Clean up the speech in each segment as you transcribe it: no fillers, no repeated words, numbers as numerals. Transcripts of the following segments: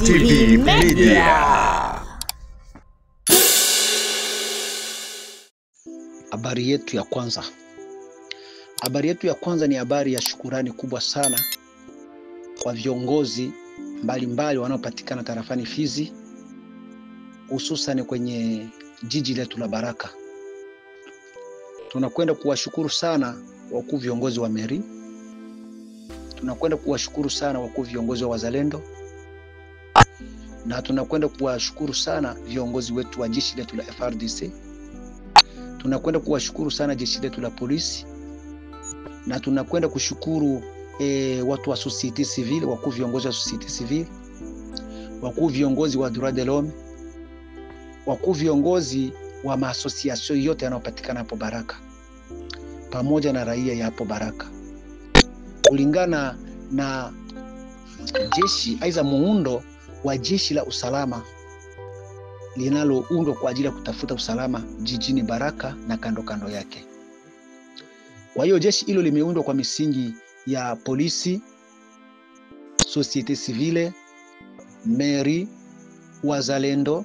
TV Media. Habari yetu ya kwanza. Habari yetu ya kwanza ni habari ya shukurani kubwa sana kwa viongozi mbalimbali wanaopatikana tarafani Fizi, hususan kwenye jiji letu la Baraka. Tunakwenda kuwashukuru sana wakuu viongozi wa meri. Tunakwenda kuwashukuru sana wakuu viongozi wa wazalendo. Na tunakwenda kuwashukuru sana viongozi wetu wa jeshi letu la FRDC. Tunakwenda kuwashukuru sana jeshi letu la polisi. Na tunakwenda kushukuru watu wa society civile, wakuu viongozi wa society civile, wakuu viongozi wa droit de l'homme, wakuu viongozi wa maasosiasyon yote yanayopatikana hapo Baraka, pamoja na raia ya hapo Baraka. Kulingana na jeshi aiza muundo wa jeshi la usalama linaloundwa kwa ajili ya kutafuta usalama jijini Baraka na kando kando yake. Kwa hiyo jeshi hilo limeundwa kwa misingi ya polisi, societe civile, meri, wazalendo,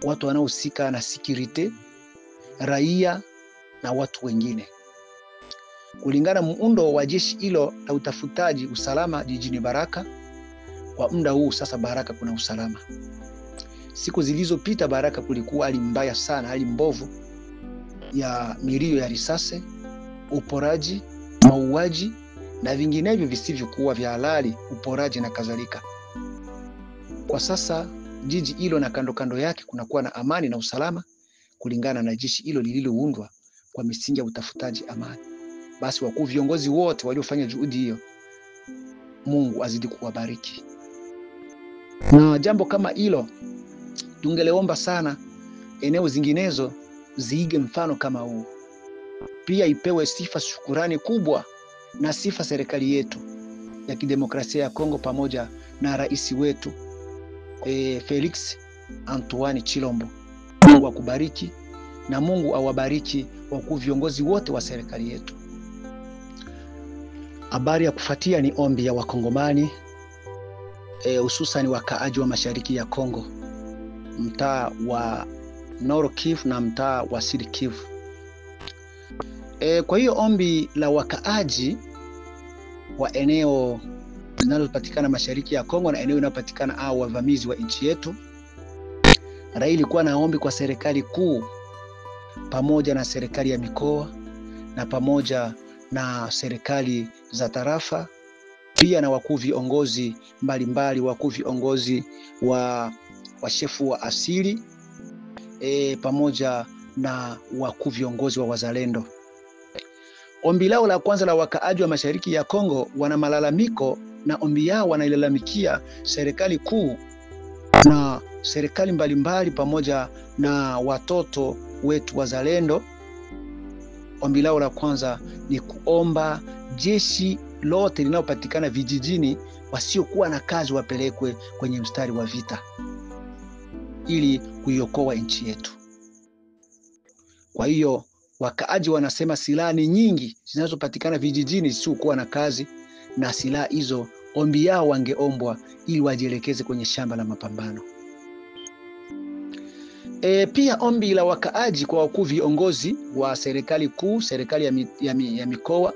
watu wanaohusika na security, raia na watu wengine. Kulingana muundo wa jeshi hilo la utafutaji usalama jijini Baraka, kwa muda huu sasa Baraka kuna usalama. Siku zilizopita Baraka kulikuwa hali mbaya sana, hali mbovu ya milio ya risasi, uporaji, mauaji na vinginevyo visivyokuwa vya halali, uporaji na kadhalika. Kwa sasa jiji hilo na kando kando yake kunakuwa na amani na usalama kulingana na jeshi hilo lililoundwa kwa misingi ya utafutaji amani. Basi wakuu viongozi wote waliofanya juhudi hiyo, Mungu azidi kuwabariki. Na jambo kama hilo tungeleomba sana eneo zinginezo ziige mfano kama huu. Pia ipewe sifa shukurani kubwa na sifa serikali yetu ya kidemokrasia ya Kongo pamoja na rais wetu Felix Antoine Chilombo. Mungu akubariki na Mungu awabariki wakuu viongozi wote wa serikali yetu. Habari ya kufuatia ni ombi ya wakongomani, hususan wakaaji wa mashariki ya Kongo, mtaa wa Nord Kivu na mtaa wa Sud Kivu. Kwa hiyo ombi la wakaaji wa eneo linalopatikana mashariki ya Kongo na eneo linalopatikana au wavamizi wa nchi yetu, rai ilikuwa na ombi kwa serikali kuu pamoja na serikali ya mikoa na pamoja na serikali za tarafa, pia na wakuu viongozi mbalimbali, wakuu viongozi wa shefu wa asili, pamoja na wakuu viongozi wa wazalendo. Ombi lao la kwanza la wakaaji wa mashariki ya Kongo, wana malalamiko na ombi yao wanailalamikia serikali kuu na serikali mbalimbali pamoja na watoto wetu wazalendo. Ombi lao la kwanza ni kuomba jeshi lote linalopatikana vijijini wasiokuwa na kazi wapelekwe kwenye mstari wa vita ili kuiokoa nchi yetu. Kwa hiyo wakaaji wanasema silaha ni nyingi zinazopatikana vijijini zisizokuwa na kazi, na silaha hizo ombi yao wangeombwa ili wajielekeze kwenye shamba la mapambano. Pia ombi la wakaaji kwa wakuu viongozi wa serikali kuu, serikali ya mikoa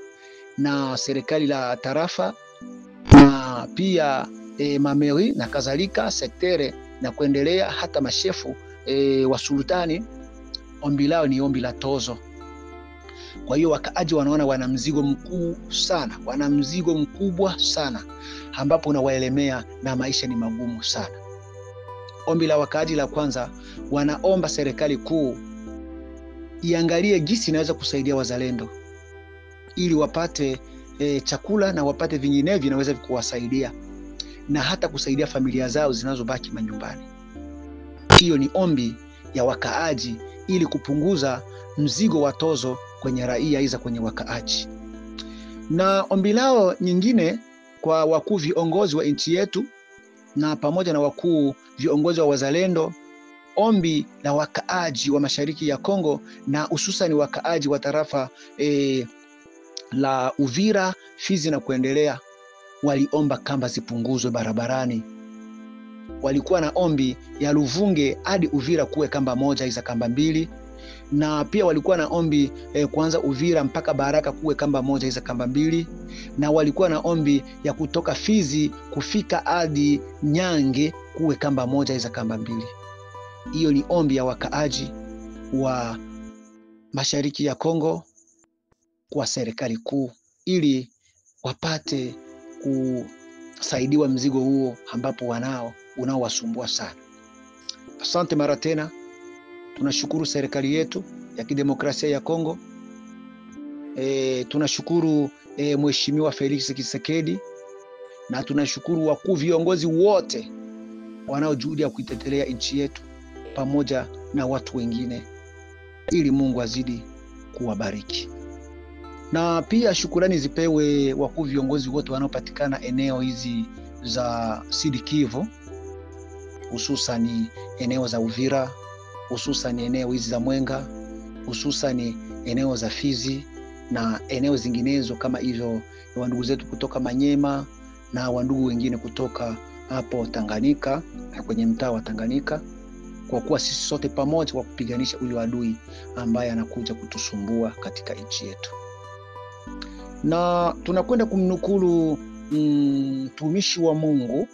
na serikali la tarafa na pia mameri na kadhalika, sektere na kuendelea hata mashefu wa sultani, ombi lao ni ombi la tozo. Kwa hiyo wakaaji wanaona wana mzigo mkuu sana, wana mzigo mkubwa sana ambapo unawaelemea na maisha ni magumu sana. Ombi la wakaaji la kwanza, wanaomba serikali kuu iangalie jinsi inaweza kusaidia wazalendo ili wapate chakula na wapate vinginevyo inaweza kuwasaidia na hata kusaidia familia zao zinazobaki manyumbani. Hiyo ni ombi ya wakaaji ili kupunguza mzigo wa tozo kwenye raia iza kwenye wakaaji. Na ombi lao nyingine kwa wakuu viongozi wa nchi yetu na pamoja na wakuu viongozi wa wazalendo, ombi la wakaaji wa mashariki ya Kongo na hususan wakaaji wa tarafa la Uvira, Fizi na kuendelea, waliomba kamba zipunguzwe barabarani walikuwa na ombi ya Luvunge hadi Uvira kuwe kamba moja iza kamba mbili, na pia walikuwa na ombi kuanza Uvira mpaka Baraka kuwe kamba moja iza kamba mbili, na walikuwa na ombi ya kutoka Fizi kufika hadi Nyange kuwe kamba moja iza kamba mbili. Hiyo ni ombi ya wakaaji wa mashariki ya Kongo kwa serikali kuu, ili wapate kusaidiwa mzigo huo ambapo unaowasumbua sana. Asante mara tena. Tunashukuru serikali yetu ya kidemokrasia ya Kongo. Tunashukuru Mheshimiwa Felix Tshisekedi, na tunashukuru wakuu viongozi wote wanaojuhudi ya kuitetea nchi yetu pamoja na watu wengine, ili Mungu azidi kuwabariki. Na pia shukurani zipewe wakuu viongozi wote wanaopatikana eneo hizi za Sud Kivu, hususan eneo za Uvira, hususan eneo hizi za Mwenga, hususan eneo za Fizi na eneo zinginezo kama hivyo, wandugu zetu kutoka Manyema na wandugu wengine kutoka hapo Tanganyika na kwenye mtaa wa Tanganyika, kwa kuwa sisi sote pamoja kwa kupiganisha huyo adui ambaye anakuja kutusumbua katika nchi yetu. Na tunakwenda kumnukulu mtumishi wa Mungu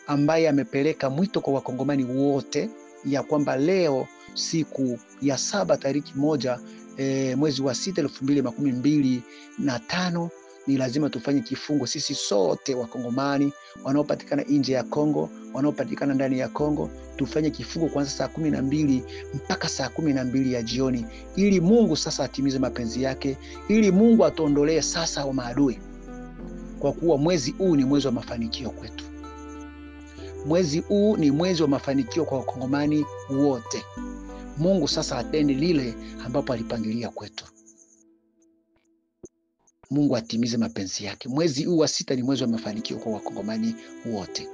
ambaye amepeleka mwito kwa wakongomani wote ya kwamba leo siku ya 7 tariki 1 mwezi wa 6 2025 ni lazima tufanye kifungo sisi sote wakongomani wanaopatikana nje ya Kongo, wanaopatikana ndani ya Kongo. Tufanye kifungo kuanza saa 12 mpaka saa 12 ya jioni, ili Mungu sasa atimize mapenzi yake, ili Mungu atuondolee sasa wa maadui, kwa kuwa mwezi huu ni mwezi wa mafanikio kwetu. Mwezi huu ni mwezi wa mafanikio kwa wakongomani wote. Mungu sasa atende lile ambapo alipangilia kwetu. Mungu atimize mapenzi yake. Mwezi huu wa 6 ni mwezi wa mafanikio kwa wakongomani wote.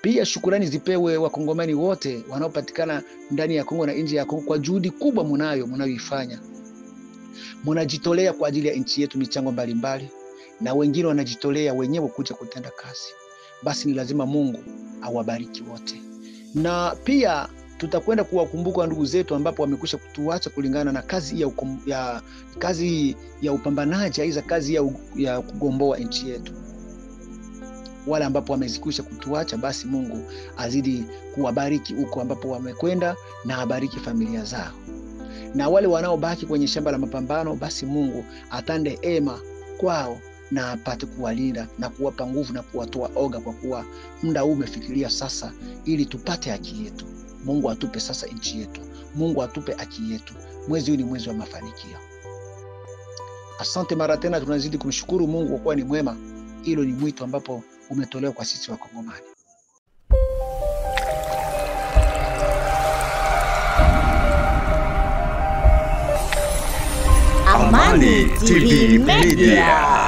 Pia shukurani zipewe wakongomani wote wanaopatikana ndani ya Kongo na nje ya Kongo kwa juhudi kubwa mnayoifanya. Mnajitolea kwa ajili ya nchi yetu michango mbalimbali, na wengine wanajitolea wenyewe kuja kutenda kazi. Basi ni lazima Mungu awabariki wote. Na pia tutakwenda kuwakumbuka ndugu zetu ambapo wamekwisha kutuacha kulingana na kazi ya upambanaji, aiza kazi ya kugomboa nchi yetu. Wale ambapo wamezikwisha kutuacha, basi Mungu azidi kuwabariki huko ambapo wamekwenda, na abariki familia zao. Na wale wanaobaki kwenye shamba la mapambano, basi Mungu atande ema kwao na apate kuwalinda na kuwapa nguvu na kuwatoa oga, kwa kuwa muda huu umefikiria sasa ili tupate haki yetu. Mungu atupe sasa nchi yetu. Mungu atupe haki yetu. Mwezi huu ni mwezi wa mafanikio. Asante mara tena, tunazidi kumshukuru Mungu kwa kuwa ni mwema. Hilo ni mwito ambapo umetolewa kwa sisi wakongomani. Amani TV Media.